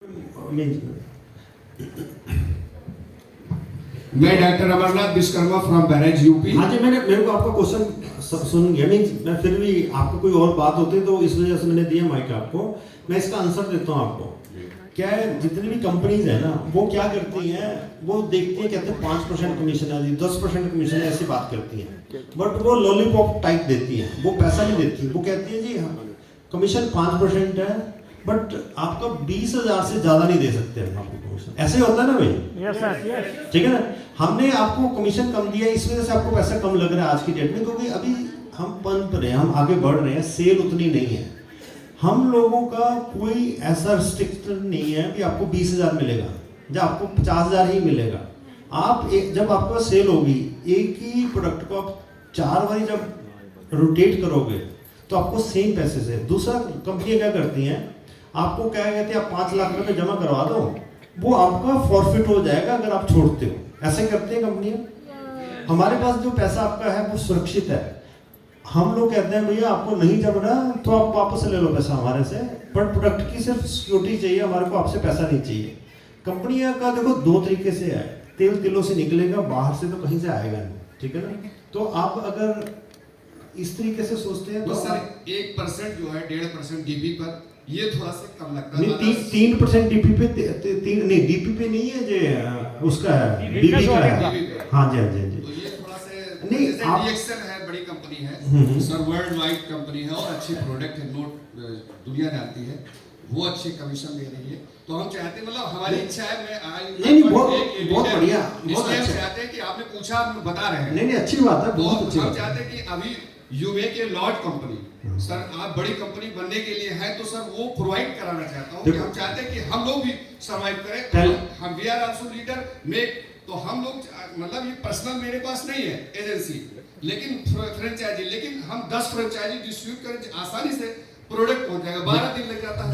मैं doctor Amarnath Vishwakarma from Bahraich UP. हाँ जी, मेरे को आपका क्वेश्चन सुन गया। मीन्स मैं फिर भी आपको कोई और बात होती तो इस वजह से मैंने दिया माइक आपको। मैं इसका आंसर देता हूँ आपको। क्या है, जितनी भी कंपनीज है ना, वो क्या करती हैं, वो देखती हैं, कहते हैं 5% कमीशन है जी, 10% कमीशन है, ऐसी बात करती हैं। बट वो लॉलीपॉप टाइप देती हैं, वो पैसा नहीं देती। वो कहती है जी कमीशन 5% है, बट आपका 20,000 से ज्यादा नहीं दे सकते हम आपको कमीशन। ऐसे होता है ना भाई? Yes sir. ठीक है ना। हमने आपको कमीशन कम दिया, इस वजह से आपको पैसा कम लग रहा है आज की डेट में, क्योंकि अभी हम पनप रहे हैं, हम आगे बढ़ रहे हैं, सेल उतनी नहीं है। हम लोगों का कोई ऐसा रिस्ट्रिक्शन नहीं है कि आपको 20,000 मिलेगा या आपको 50,000 ही मिलेगा। आप जब आपका सेल होगी, एक ही प्रोडक्ट को आप 4 बार जब रोटेट करोगे तो आपको सेम पैसे से। दूसरा, कंपनियां क्या करती हैं, आपको क्या कहते हैं, आप 5 लाख रुपए जमा करवा दो, वो आपका फॉरफिट हो जाएगा अगर आप छोड़ते हो। ऐसे करते हैं कंपनियां। हमारे पास जो पैसा आपका है वो सुरक्षित है। हम लोग कहते हैं भैया आपको नहीं जमना तो आप वापस ले लो पैसा हमारे से, पर प्रोडक्ट की सिर्फ सिक्योरिटी चाहिए, हमारे को आपसे पैसा नहीं चाहिए। कंपनियां का देखो 2 तरीके से है, तेल दिलों से निकलेगा, बाहर से तो कहीं से आएगा नहीं। ठीक है ना। तो आप अगर इस तरीके से सोचते हैं तो तो सर 1% जो है 1.5% डीपी पर, ये थोड़ा सा कम लगता है। नहीं, 3% डीपी पे, नहीं डीपी पे नहीं है, जो उसका है बीबी का है। हाँ जी, हाँ जी, हाँ जी। तो ये थोड़ा सा नहीं, जैसे आप- DXL है, बड़ी कंपनी है सर, वर्ल्ड वाइड कंपनी है और अच्छी प्रोडक्ट है, दुनिया जानती है, वो अच्छे कमीशन दे रही है। तो हम चाहते हैं, मतलब हमारी इच्छा है, मैं आज नहीं, बहुत बढ़िया, बहुत इसलिए हम अच्छा। चाहते हैं कि आपने पूछा, हम बता रहे हैं। नहीं, अच्छी बात है, तो बहुत अच्छी हम बात है। चाहते हैं कि अभी you make a lot company, sir आप बड़ी कंपनी बनने के लिए है तो सर वो प्रोवाइड कराना चाहता हूँ कि हम चाहते हैं कि हम लोग भी सर्वाइव करें। हम we are also leader make, तो हम लोग मतलब ये पर्सनल मेरे पास नहीं है एजेंसी, लेकिन फ्रेंचाइजी, लेकिन हम 10 फ्रेंचाइजी डिस्ट्रीब्यूट करें, आसानी से प्रोडक्ट पहुंच जाएगा। 12 दिन लग जाता है।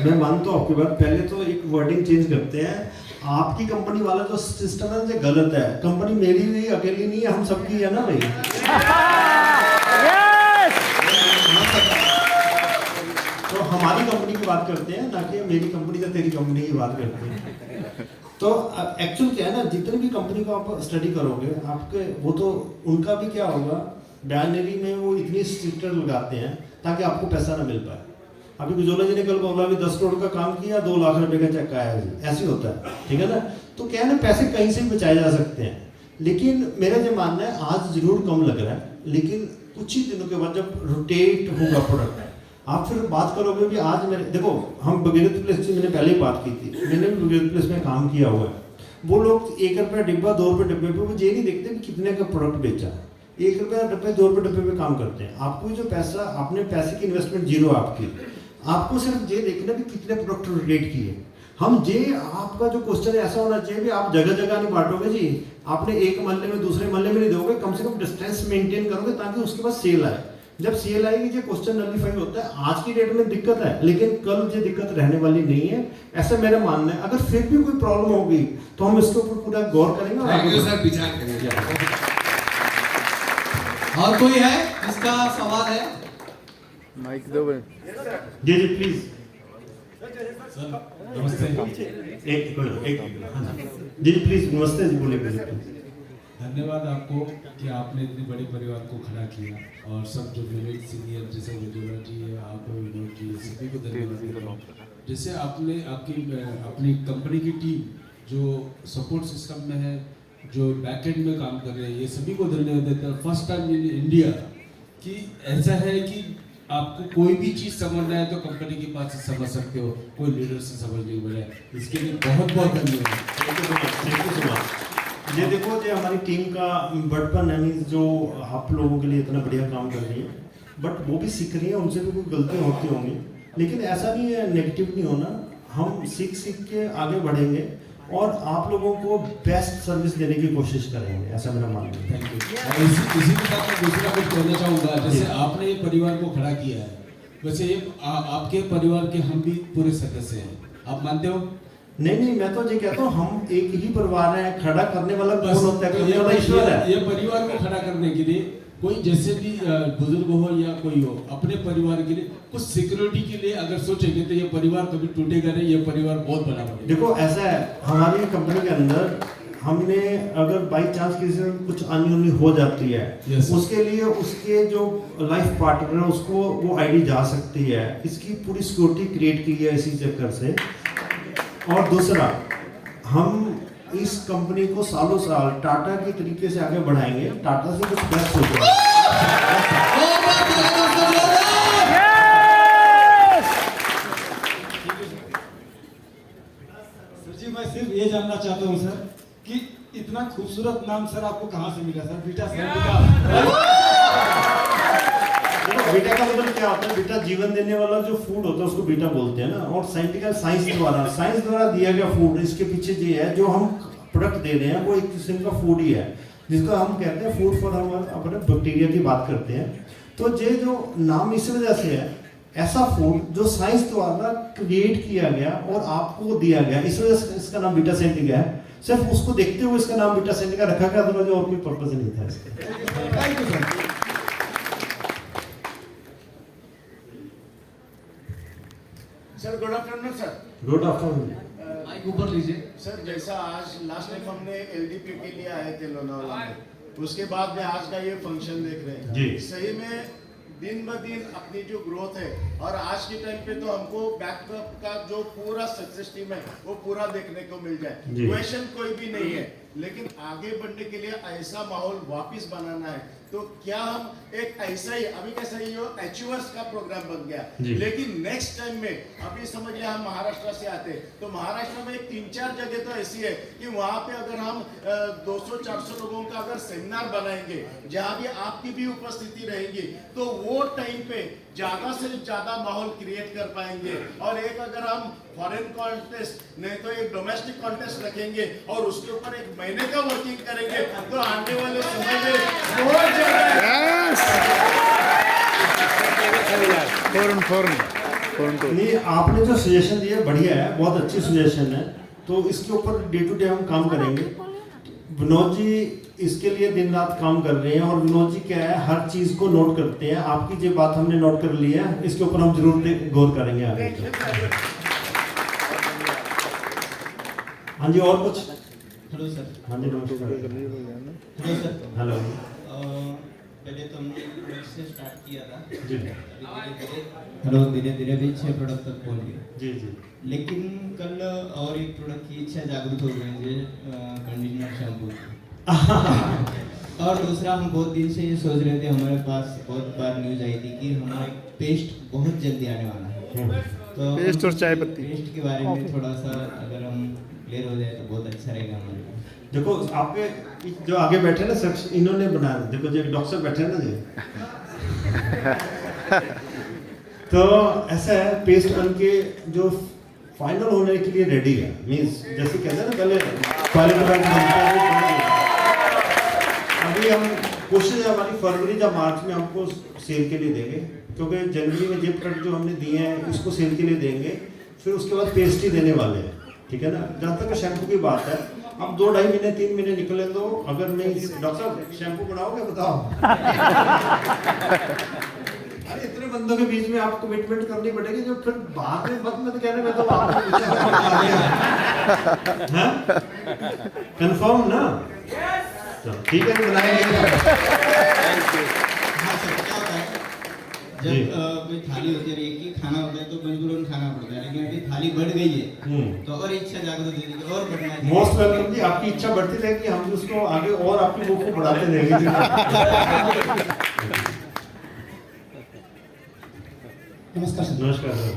मैं मानता हूँ आपकी बात। पहले तो एक वर्डिंग चेंज करते हैं। आपकी कंपनी वाला जो सिस्टम है जो गलत है। कंपनी मेरी भी अकेली नहीं है, हम सबकी है ना भाई। तो हमारी कंपनी की बात करते हैं, ना कि मेरी कंपनी या तेरी कंपनी की बात करते हैं। तो एक्चुअल क्या है ना, जितनी भी कंपनी को आप स्टडी करोगे, आपके वो तो उनका भी क्या होगा, बाइनरी में वो इतनी स्ट्रिक्टर लगाते हैं ताकि आपको पैसा ना मिल पाए। अभी गुजोला जी ने कल बोला भी 10 करोड़ का काम किया, 2 लाख रुपए का चेक आया जी, ऐसे होता है। ठीक है ना। तो क्या है ना, पैसे कहीं से भी बचाए जा सकते हैं। लेकिन मेरा जो मानना है, आज जरूर कम लग रहा है, लेकिन कुछ ही दिनों के बाद जब रोटेट होगा प्रोडक्ट, आप फिर बात करोगे भी। आज मेरे देखो, हम भगीरथ प्लेस से मैंने पहले ही बात की थी, मैंने भी भगीरथ प्लेस में काम किया हुआ है। वो लोग 1 रुपया डिब्बा, 2 रुपये डिब्बे पे, वो ये नहीं देखते कि कितने का प्रोडक्ट बेचा। 1 रुपया डिब्बे, 2 रुपये डिब्बे पे काम करते हैं। आपको जो पैसा, आपने पैसे की इन्वेस्टमेंट जीरो आपकी, आपको सिर्फ ये देखना भी कितने प्रोडक्ट रिलेट किए। हम ये आपका जो क्वेश्चन ऐसा होना चाहिए भी आप जगह जगह नहीं बांटोगे जी, आपने एक मोहल्ले में दूसरे मोहल्ले में नहीं दोगे, कम से कम डिस्टेंस मेंटेन करोगे ताकि उसके बाद सेल आए। जब सेल आएगी ये क्वेश्चन नलीफाई होता है। आज की डेट में दिक्कत है, लेकिन कल ये दिक्कत रहने वाली नहीं है, ऐसा मेरा मानना है। अगर फिर भी कोई प्रॉब्लम होगी तो हम इसके ऊपर पूरा गौर करेंगे और थैंक आगे यू सर, विचार करेंगे। और कोई है इसका सवाल है? माइक दो भाई। जी जी प्लीज। सर नमस्ते। एक हाँ जी प्लीज, नमस्ते जी, बोलिए प्लीज। धन्यवाद आपको कि आपने इतने बड़े परिवार को खड़ा किया, और सब जो मेरे सीनियर जैसे विजोला जी है, आप विनोद जी, सभी को धन्यवाद देता हूं। जैसे आपने अपनी कंपनी की टीम जो सपोर्ट सिस्टम में है, जो बैकएंड में काम कर रहे हैं, ये सभी को धन्यवाद देता हूं। फर्स्ट टाइम इन इंडिया कि ऐसा है कि आपको कोई भी चीज़ समझना है तो कंपनी के पास से समझ सकते हो, कोई लीडर से समझ नहीं मिला है। इसके लिए बहुत बहुत धन्यवाद। ये देखो, ये हमारी टीम का बड़पन है, मीन्स जो आप लोगों के लिए इतना बढ़िया काम कर रही है, बट वो भी सीख रही है, उनसे भी कोई गलतियाँ होती होंगी, लेकिन ऐसा नहीं है, नेगेटिव नहीं होना। हम सीख के आगे बढ़ेंगे और आप लोगों को बेस्ट सर्विस देने की कोशिश करेंगे, ऐसा मेरा मानना है। Thank you. इसी के साथ मैं दूसरा कुछ कहना चाहूँगा। जैसे आपने ये परिवार को खड़ा किया है, वैसे ये आपके परिवार के हम भी पूरे सदस्य हैं, आप मानते हो? नहीं, मैं तो ये कहता हूँ, हम एक ही परिवार है। खड़ा करने वाला कौन होता है? तो करने वाला ईश्वर है। ये परिवार को खड़ा करने के लिए कोई जैसे भी बुजुर्ग हो या कोई हो, अपने परिवार के लिए कुछ सिक्योरिटी के लिए अगर सोचेंगे तो ये परिवार कभी टूटेगा नहीं, ये परिवार बहुत बड़ा बनेगा। देखो ऐसा है, हमारी कंपनी के अंदर हमने अगर बाई चांस किसी से कुछ अनहोनी हो जाती है, Yes. उसके लिए उसके जो लाइफ पार्टनर है उसको वो आईडी जा सकती है। इसकी पूरी सिक्योरिटी क्रिएट की है इसी चक्कर से। और दूसरा, हम इस कंपनी को सालों साल टाटा के तरीके से आगे बढ़ाएंगे, टाटा से कुछ बेस्ट होगा। सर जी, मैं सिर्फ ये जानना चाहता हूँ सर कि इतना खूबसूरत नाम सर आपको कहाँ से मिला सर? बीटा सर, बीटा का मतलब क्या होता है? बीटा जीवन देने वाला जो फूड होता है उसको बीटा बोलते हैं ना। और साइंस द्वारा दिया गया फूड, इसके पीछे ये है जो हम प्रोडक्ट दे रहे हैं वो एक किस्म का फूड ही है, जिसको हम कहते हैं फूड फॉर हम अपने बैक्टीरिया की बात करते हैं। तो ये जो नाम इस वजह से है, ऐसा फूड जो साइंस द्वारा क्रिएट किया गया और आपको दिया गया, इस वजह से इसका नाम बीटा सेंटिका है। सिर्फ उसको देखते हुए इसका नाम बीटा सेंटिका रखा गया, अदरवाइज और कोई पर्पस नहीं था इसका। Thank you sir. Sir good afternoon sir. Good afternoon. Mike ऊपर लीजिए। सर जैसा आज लास्ट टाइम हमने एलडीपी के लिए आए थे लोनावाला में, उसके बाद में आज का ये फंक्शन देख रहे हैं जी। सही में दिन ब दिन अपनी जो ग्रोथ है, और आज के टाइम पे तो हमको बैकअप का जो पूरा सक्सेस टीम है वो पूरा देखने को मिल जाए, क्वेश्चन कोई भी नहीं है। लेकिन आगे बढ़ने के लिए ऐसा माहौल वापस बनाना है, तो क्या हम एक ऐसा ही, अभी कैसा ही हो अचीवर्स का प्रोग्राम बन गया, लेकिन नेक्स्ट टाइम में अभी समझ लिया हम महाराष्ट्र से आते तो महाराष्ट्र में 3-4 जगह तो ऐसी है कि वहां पे अगर हम 200-400 लोगों का अगर सेमिनार बनाएंगे जहां भी आपकी भी उपस्थिति रहेगी, तो वो टाइम पे ज्यादा से ज्यादा माहौल क्रिएट कर पाएंगे। और एक अगर हम फॉरेन कॉन्टेस्ट नहीं तो एक डोमेस्टिक कॉन्टेस्ट रखेंगे और उसके ऊपर एक महीने का वर्किंग करेंगे, तो आने वाले समय में बहुत नहीं, आपने जो सजेशन दिया बढ़िया है, बहुत अच्छी सजेशन है, तो इसके ऊपर डे टू डे हम काम करेंगे। विनोद जी इसके लिए दिन रात काम कर रहे हैं, और विनोद जी क्या है, हर चीज को नोट करते हैं। आपकी जो बात हमने नोट कर ली है, इसके ऊपर हम जरूर गौर करेंगे आगे। हाँ जी, और कुछ? Hello sir. हाँ जी, नमस्कार। Hello sir. हेलो। पहले तो हमने एक प्रोडक्ट से स्टार्ट किया था जी। धीरे धीरे भी 6 प्रोडक्ट तक पहुंच गए। जी जी। लेकिन कल और एक प्रोडक्ट की इच्छा जागरूक हो गई है, कंडीशनर शैम्पू। और दूसरा, हम बहुत दिन से ये सोच रहे थे, हमारे पास बहुत बार न्यूज आई थी कि हमारा पेस्ट बहुत जल्दी आने वाला है, तो पेस्ट और चाय पत्ती, पेस्ट के बारे में थोड़ा सा अगर हम क्लियर हो जाए तो बहुत अच्छा रहेगा हमारे लिए। देखो आपके जो आगे बैठे ना शख्स, इन्होंने बनाया, देखो जो डॉक्टर बैठे ना जी, तो ऐसा है, पेस्ट बन के जो फाइनल होने के लिए रेडी है, मींस जैसे कहते हैं ना पहले क्वालिटी बनता है। अभी हम कोशिश है हमारी फरवरी या मार्च में हमको सेल के लिए देंगे, क्योंकि जनवरी में जे प्रोडक्ट जो हमने दिए हैं इसको सेल के लिए देंगे, फिर उसके बाद पेस्ट ही देने वाले हैं, ठीक है ना। जहाँ तक शैम्पू की बात है, अब 2-2.5 महीने 3 महीने निकले तो अगर नहीं, डॉक्टर साहब शैम्पू बनाओगे बताओ। अरे इतने बंदों के बीच में आपको कमिटमेंट करनी पड़ेगी, जो फिर बाद में मत कहने में तो कंफर्म ना। ठीक है, बनाएंगे। जब कोई थाली होती है, एक ही खाना होता है तो मजबूरन खाना पड़ता है, लेकिन अभी थाली बढ़ गई है तो और इच्छा जागरूक हो जाएगी और बढ़ना है। मोस्ट वेलकम जी, आपकी इच्छा बढ़ती रहेगी, हम उसको आगे और आपकी बुक को बढ़ाते रहेंगे। नमस्कार सर। नमस्कार सर।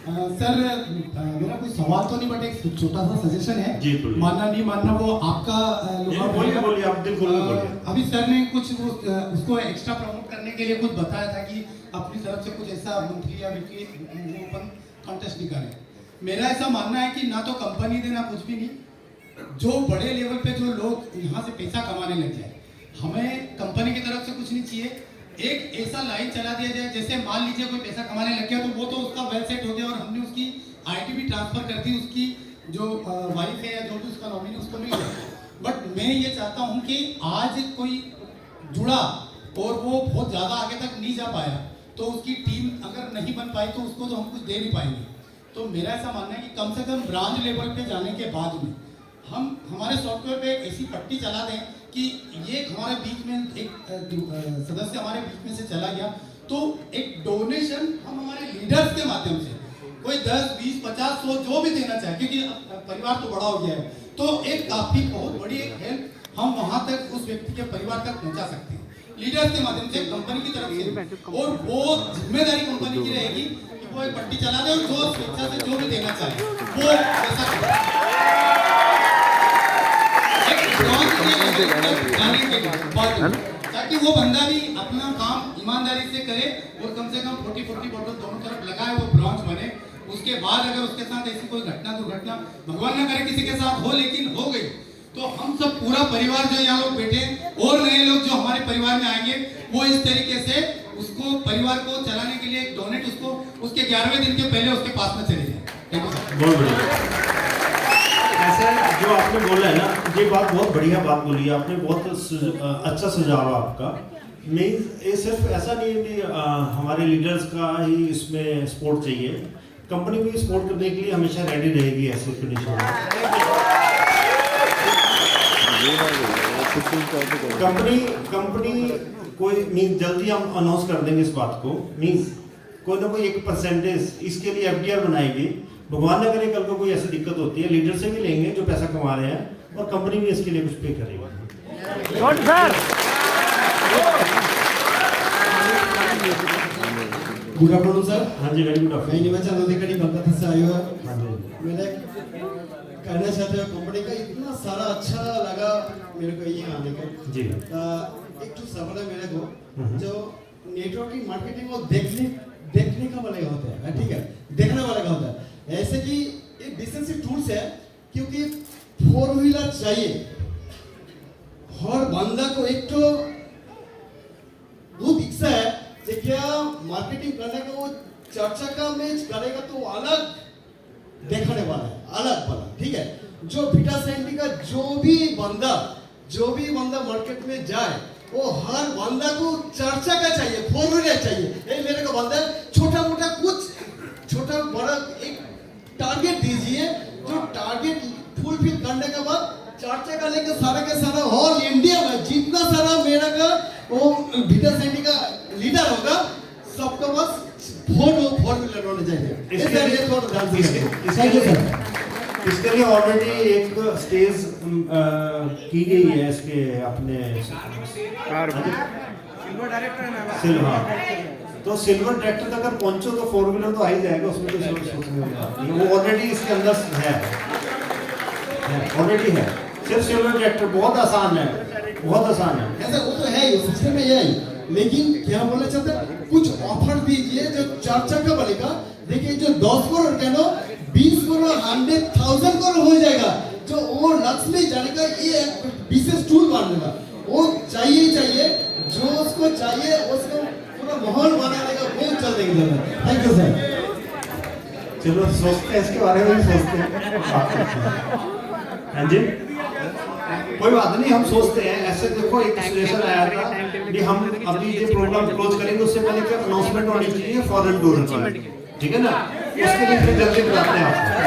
सर मेरा कोई सवाल तो नहीं, बट एक छोटा सा सजेशन है, जी बोलिए। मानना नहीं मानना वो आपका बोलिए बोलिए, आप दिल खोल के बोलिए। अभी सर ने कुछ उसको एक्स्ट्रा प्रमोट करने के लिए कुछ बताया था कि अपनी तरफ से कुछ ऐसा मंथली या वीकली ओपन कॉन्टेस्ट निकालें। मेरा ऐसा मानना है कि ना तो कंपनी दे ना कुछ भी नहीं, जो बड़े लेवल पे जो लोग यहाँ से पैसा कमाने लग जाए, हमें कंपनी की तरफ से कुछ नहीं चाहिए। एक ऐसा लाइन चला दिया जाए, जैसे मान लीजिए कोई पैसा कमाने लग गया तो वो तो उसका वेल सेट हो गया और हमने उसकी आईडी भी ट्रांसफर कर दी, उसकी जो वाइफ है या जो भी उसका नॉमिनी उसको मिल गया। बट मैं ये चाहता हूँ कि आज कोई जुड़ा और वो बहुत ज़्यादा आगे तक नहीं जा पाया, तो उसकी टीम अगर नहीं बन पाई तो उसको तो हम कुछ दे नहीं पाएंगे। तो मेरा ऐसा मानना है कि कम से कम ब्रांच लेवल पे जाने के बाद में हम हमारे सॉफ्टवेयर पे एक ऐसी पट्टी चला दें कि ये हमारे बीच में एक सदस्य हमारे बीच में से चला गया तो एक डोनेशन हम हमारे लीडर्स के माध्यम से कोई 10, 20, 50, 100 जो भी देना चाहे, क्योंकि परिवार तो बड़ा हो गया है, तो एक काफी बहुत बड़ी एक हेल्प हम वहां तक उस व्यक्ति के परिवार तक पहुंचा सकते हैं लीडर्स के माध्यम से, कंपनी की तरफ से। और वो जिम्मेदारी कंपनी की रहेगी कि वो एक पट्टी चला दे और जो स्वेच्छा से जो भी देना चाहे वो ऐसा ताकि वो बंदा भी अपना काम ईमानदारी से करे और कम से कम 40-40 बॉटल दोनों तरफ लगाए, वो ब्रांच बने। उसके बाद अगर उसके साथ ऐसी कोई घटना दुर्घटना भगवान ना करे किसी के साथ हो, लेकिन हो गई, तो हम सब पूरा परिवार जो यहाँ लोग बैठे और नए लोग जो हमारे परिवार में आएंगे वो इस तरीके से उसको परिवार को चलाने के लिए डोनेट उसको उसके 11वें दिन के पहले उसके पास में चले जाए। बहुत बढ़िया। ऐसा जो आपने बोला है ना, ये बात बहुत बढ़िया बात बोली है आपने, बहुत अच्छा सुझाव है आपका। मीन्स ये सिर्फ ऐसा नहीं है कि हमारे लीडर्स का ही इसमें सपोर्ट चाहिए, कंपनी भी सपोर्ट करने के लिए हमेशा रेडी रहेगी ऐसे कंडीशन में। कंपनी कोई मीन्स जल्दी हम अनाउंस कर देंगे इस बात को, मीन्स कोई ना कोई एक परसेंटेज इसके लिए एफडीआर बनाएगी। भगवान न करे कल को कोई ऐसी दिक्कत होती है, लीडर से भी लेंगे जो पैसा कमा रहे हैं और कंपनी भी इसके लिए कुछ पे करेगी। Good afternoon sir. हाँ जी, वेरी गुड आफ्टरनून। मैं निमाचा लोधेकड़ी कोलकाता से आया हूँ। हाँ जी। मैंने कहना चाहते हैं कंपनी का इतना सारा अच्छा लगा मेरे को ये आने का जी। एक तो सवाल है मेरे को, जो नेटवर्किंग मार्केटिंग को देखने का वाले का होता है, ठीक है, देखने वाले का होता है। ऐसे कि ये डिसेंसिव टूल्स है, क्योंकि 4 व्हीलर चाहिए हर बंदा को। एक तो बहुत इच्छा है कि क्या मार्केटिंग करने का वो 4 चक्का में करेगा तो अलग देखने वाला है, अलग वाला, ठीक है। जो बीटा सैंडी का जो भी बंदा मार्केट में जाए वो हर बंदा को 4 चक्का चाहिए, 4 व्हीलर चाहिए। ये मेरे को बंदा छोटा मोटा कुछ छोटा बड़ा एक टारगेट दीजिए, जो टारगेट फुलफिल करने के बाद 4 चक्का लेके सारा के सारा ऑल इंडिया में जितना सारा मेरा का वो बीटा सैंडी का लीडर होगा सबका बस 4 व्हीलर होने चाहिए। इसके लिए थोड़ा ध्यान दीजिए। इसके लिए ऑलरेडी एक स्टेज की गई है इसके अपने सिल्वर डायरेक्टर है ना, सिल्वर, तो सिल्वर डायरेक्टर अगर पहुंचो तो 4 व्हीलर तो आ ही जाएगा, उसमें कोई सोचने वाली बात नहीं। वो ऑलरेडी इसके अंदर है, ऑलरेडी है। सिर्फ सिल्वर डायरेक्टर बहुत आसान है, बहुत आसान है। ऐसा वो तो है ही, सिस्टम में है ही, लेकिन क्या बोलना चाहते हैं, कुछ ऑफर दीजिए जो 4 चक्का बनेगा। देखिए जो 10 करोड़ का नो 20 करोड़ 100,000 करोड़ हो जाएगा, जो वो लक्ष्य में जाने का ये विशेष टूल बनेगा। वो चाहिए जो उसको चाहिए उसको पूरा माहौल बनाने का बहुत जल्दी जरूरत। Thank you sir. चलो सोचते हैं इसके बारे में, भी सोचते हैं। हाँ जी, कोई बात नहीं, हम सोचते हैं। ऐसे देखो एक सिचुएशन आया था कि हम अभी ये प्रोग्राम क्लोज करेंगे उससे पहले क्या अनाउंसमेंट होनी चाहिए फॉरेन टूर की, ठीक है ना, उसके लिए फिर जल्दी बताते हैं आपको।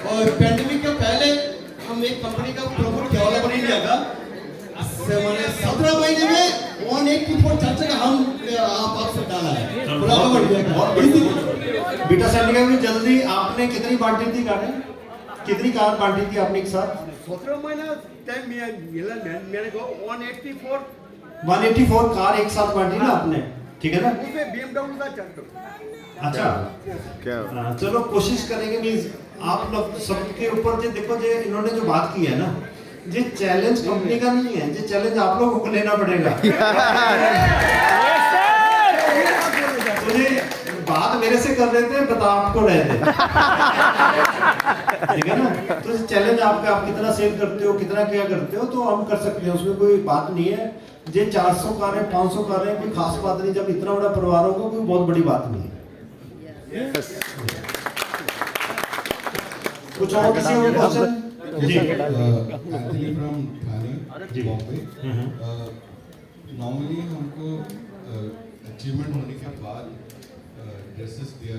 और पैंडेमिक के पहले हम एक कंपनी का प्रमोट किया वाला बन इंडिया का, मैंने 17 महीने में 184 चर्चा का हम आपसे डाला है। बीटा सैंडी में जल्दी आपने कितनी बांटी थी कारें, कितनी कार बांटी थी आपने एक साथ? 17 महीना टाइम मेरे को 184 कार एक साथ बांटी ना आपने, ठीक है ना? उसमें BMW का चलता। अच्छा क्या, चलो कोशिश करेंगे। मींस आप लोग सबके ऊपर जो देखो जो इन्होंने जो बात की है ना, ये चैलेंज कंपनी का नहीं है, ये चैलेंज आप लोगों को लेना पड़ेगा। तो ये बात मेरे से कर रहे थे, बता आपको रहे थे, ठीक है ना? तो चैलेंज आपका, आप कितना सेल करते हो, कितना क्या करते हो, तो हम कर सकते हैं, उसमें कोई बात नहीं है। ये 400 कारें 500 कारें कोई खास बात नहीं, जब इतना बड़ा परिवार होगा कोई बहुत बड़ी बात नहीं है। कुछ और किसी और question? Anthony from Thane Bombay. Normally हमको अचीवमेंट होने के बाद ड्रेसेस दिया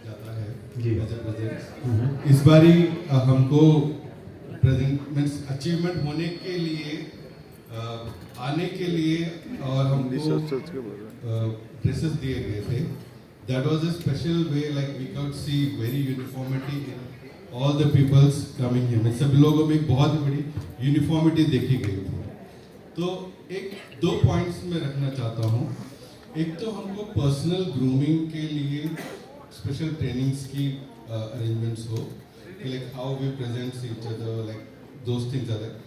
जाता है एज अ प्रेजेंट। इस बारी हमको प्रेजेंट मीन्स अचीवमेंट होने के लिए आने के लिए और हमको ड्रेसेस दिए गए थे। That was a special way, like we could see very uniformity in all the peoples coming here. मैं सभी लोगों में एक बहुत बड़ी यूनिफॉर्मिटी देखी गई थी। तो एक दो पॉइंट्स में रखना चाहता हूँ। एक तो हमको पर्सनल ग्रूमिंग के लिए स्पेशल ट्रेनिंग्स की अरेंजमेंट्स हो, like how we present each other, like those things are like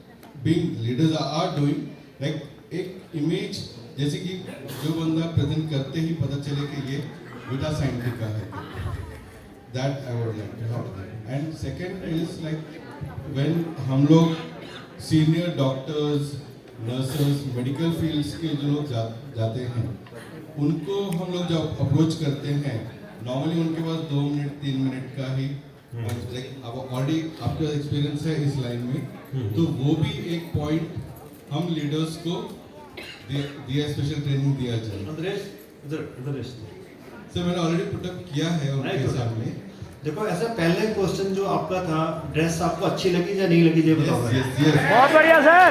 being leaders are doing, like एक इमेज जैसे कि जो बंदा प्रेजेंट करते ही पता चले कि ये Vita Scientifica है, that I would like to have. And second is like when हम लोग senior doctors, nurses, medical fields के जो लोग जाते हैं, उनको हम लोग जब अप्रोच करते हैं, normally उनके पास 2 मिनट 3 मिनट का ही like अब ऑलरेडी आपका एक्सपीरियंस है इस लाइन में, तो वो भी एक पॉइंट हम लीडर्स को दिया स्पेशल ट्रेनिंग दिया जाए। सर मैंने ऑलरेडी पुट अप किया है उनके सामने। देखो ऐसा पहले क्वेश्चन जो आपका था, ड्रेस आपको अच्छी लगी या नहीं लगी ये बताओ। बहुत बढ़िया सर।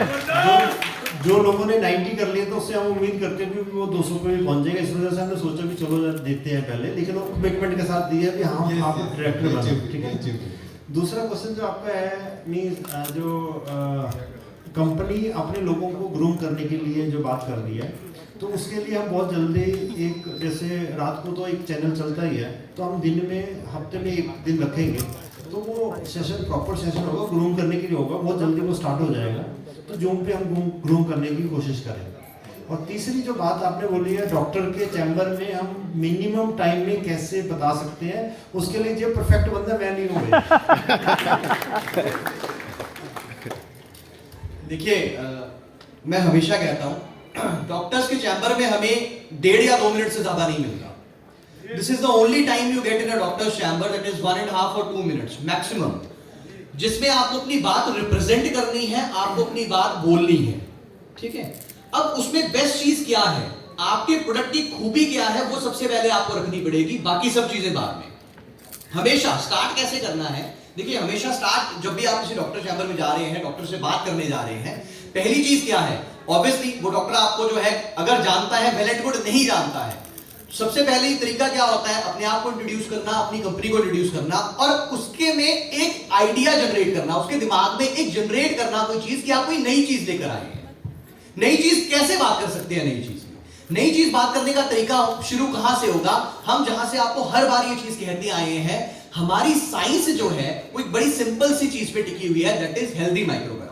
जो लोगों ने 90 कर लिए तो उससे हम उम्मीद करते हैं कि वो 200 पे भी पहुंच जाएगा। इस वजह से हमने सोचा कि चलो देखते हैं पहले, लेकिन वो कमिटमेंट के साथ दिया कि हाँ आप डायरेक्टर बनो, ठीक है। दूसरा क्वेश्चन जो आपका है मींस जो कंपनी अपने लोगों को ग्रूम करने के लिए जो बात कर रही है, तो उसके लिए हम बहुत जल्दी एक जैसे रात को तो एक चैनल चलता ही है, तो हम दिन में हफ्ते में एक दिन रखेंगे, तो वो सेशन प्रॉपर सेशन होगा, ग्रूम करने के लिए होगा, बहुत जल्दी वो स्टार्ट हो जाएगा। तो जूम पे हम ग्रूम करने की कोशिश करेंगे। और तीसरी जो बात आपने बोली है डॉक्टर के चैम्बर में हम मिनिमम टाइम में कैसे बता सकते हैं, उसके लिए जो परफेक्ट बंदा मैं नहीं हूँ। देखिए मैं हमेशा कहता हूँ डॉक्टर्स के चैम्बर में हमें 1.5 या 2 मिनट से ज्यादा नहीं मिलता। This is the only time you get in a doctor's chamber, that is 1.5 और 2 मिनट्स मैक्सिमम, जिसमें आपको अपनी बात रिप्रेजेंट करनी है, आपको अपनी बात बोलनी है, ठीक है। अब उसमें बेस्ट चीज क्या है, आपके प्रोडक्ट की खूबी क्या है, वो सबसे पहले आपको रखनी पड़ेगी, बाकी सब चीजें बाद में। हमेशा स्टार्ट कैसे करना है, देखिए हमेशा स्टार्ट जब भी आप किसी डॉक्टर चैम्बर में जा रहे हैं, डॉक्टर से बात करने जा रहे हैं, पहली चीज क्या है, ऑब्वियसली वो डॉक्टर आपको जो है अगर जानता है वेल एंड गुड, नहीं जानता है, सबसे पहले तरीका क्या होता है, अपने आप को इंट्रोड्यूस करना, अपनी कंपनी को इंट्रोड्यूस करना और उसके में एक आइडिया जनरेट करना, उसके दिमाग में एक जनरेट करना कोई चीज कि आप कोई नई चीज लेकर आए हैं। नई चीज कैसे बात कर सकते हैं, नई चीज बात करने का तरीका शुरू कहां से होगा, हम जहां से आपको हर बार ये चीज कहते आए हैं, हमारी साइंस जो है वो एक बड़ी सिंपल सी चीज पे टिकी हुई है, that is healthy microbiome.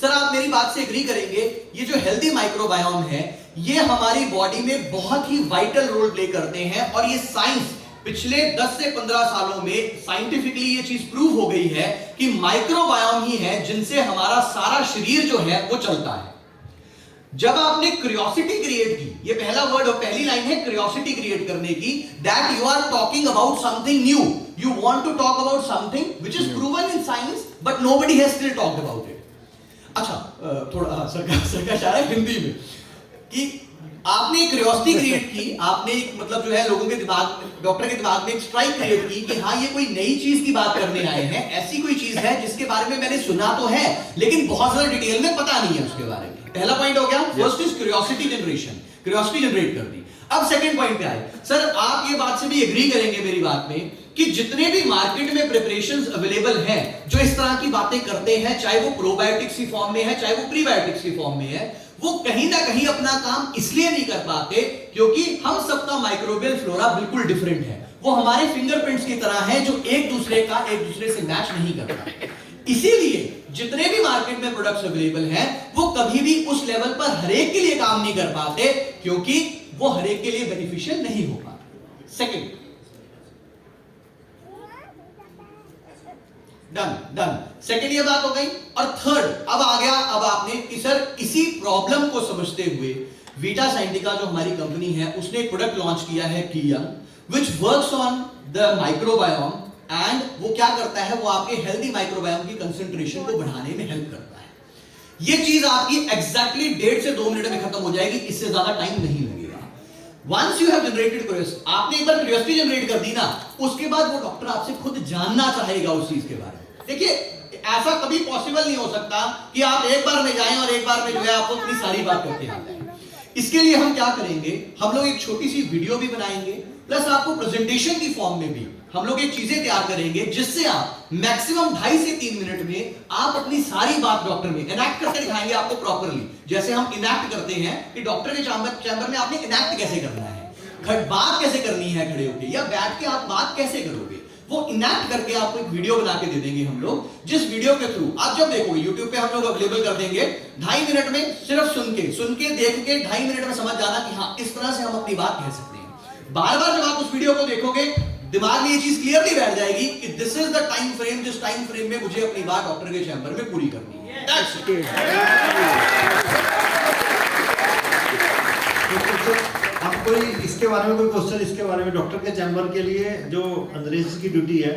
Sir आप मेरी बात से एग्री करेंगे, ये जो हेल्दी माइक्रोबायोम है ये हमारी बॉडी में बहुत ही वाइटल रोल प्ले करते हैं, और ये साइंस पिछले 10 से 15 सालों में साइंटिफिकली ये चीज प्रूव हो गई है कि माइक्रोबायोम ही है जिनसे हमारा सारा शरीर जो है वो चलता है। जब आपने क्यूरियोसिटी क्रिएट की, ये पहला वर्ड और पहली लाइन है क्यूरियोसिटी क्रिएट करने की, that you are talking about something new, you want to talk about something which is proven in science but nobody has still talked about it. अच्छा थोड़ा सर का इशारा हिंदी में कि आपने एक क्यूरियोसिटी क्रिएट की, आपने एक मतलब जो है लोगों के दिमाग, डॉक्टर के दिमाग में एक स्ट्राइक क्रिएट की कि हाँ ये कोई नई चीज की बात करने आए हैं, ऐसी कोई चीज है जिसके बारे में मैंने सुना तो है लेकिन बहुत ज्यादा डिटेल में पता नहीं है उसके बारे में। पहला पॉइंट हो गया, first is curiosity generation, curiosity generate कर दी। अब सेकंड पॉइंट पे आए, सर आप ये बात से भी एग्री करेंगे मेरी बात में कि जितने भी मार्केट में प्रिपरेशंस अवेलेबल हैं जो इस तरह की बातें करते हैं, चाहे वो प्रोबायोटिक्स की फॉर्म में है चाहे वो प्रीबायोटिक्स की फॉर्म में है, वो कहीं ना कहीं अपना काम इसलिए नहीं कर पाते क्योंकि हम सबका माइक्रोबियल फ्लोरा बिल्कुल डिफरेंट है, वो हमारे फिंगरप्रिंट्स की तरह है जो एक दूसरे से मैच नहीं करता। इसीलिए जितने भी मार्केट में प्रोडक्ट्स अवेलेबल हैं वो कभी भी उस लेवल पर हरेक के लिए काम नहीं कर पाते क्योंकि वो हरेक के लिए बेनिफिशियल नहीं हो पाता। सेकंड, डन सेकंड ये बात हो गई। और थर्ड अब आ गया, अब आपने कि सर इसी प्रॉब्लम को समझते हुए वीटा साइंटिका जो हमारी कंपनी है उसने एक प्रोडक्ट लॉन्च किया है किया which works on the microbiome and वो क्या करता है, वो आपके हेल्दी माइक्रोबायोम की कंसंट्रेशन को बढ़ाने में हेल्प करता है। ये चीज आपकी एग्जैक्टली 1.5 से 2 मिनट में खत्म हो जाएगी, इससे ज्यादा टाइम नहीं लगेगा। Once you have generated curiosity, आपने एक बार क्यूरियोसिटी जनरेट कर दी ना, उसके बाद वो डॉक्टर आपसे खुद जानना चाहेगा उस चीज के बारे में। देखिए ऐसा कभी पॉसिबल नहीं हो सकता कि आप एक बार में जाएं और एक बार में जो है आपको इतनी सारी बात करके आ जाए। इसके लिए हम क्या करेंगे, हम लोग एक छोटी सी वीडियो भी बनाएंगे, प्लस आपको प्रेजेंटेशन की फॉर्म में भी हम लोग एक चीजें तैयार करेंगे, जिससे आप मैक्सिमम 2.5 से 3 मिनट में आप अपनी सारी बात डॉक्टर में इनैक्ट करके दिखाएंगे आपको प्रॉपरली। जैसे हम इनैक्ट करते हैं कि डॉक्टर के चैम्बर में आपने इनैक्ट कैसे करना है, बात कैसे करनी है खड़े होकर, या बैठ के आप बात कैसे करोगे, वो इनैक्ट करके आपको एक वीडियो बना के दे देंगे हम लोग, जिस वीडियो के थ्रू आप जब देखोगे YouTube पे हम लोग अवेलेबल कर देंगे, 2.5 मिनट में सिर्फ सुन के देख के 2.5 मिनट में समझ जाना कि हाँ इस तरह से हम अपनी बात कह सकते हैं। बार बार जब आप उस वीडियो को देखोगे, दिमाग में ये चीज क्लियरली बैठ जाएगी कि this is the time frame, जिस टाइम फ्रेम में मुझे अपनी बात डॉक्टर के चैम्बर में पूरी करनी है। दैट्स अब कोई इसके बारे में कोई क्वेश्चन, इसके बारे में डॉक्टर के चैम्बर के लिए जो नरेश की ड्यूटी है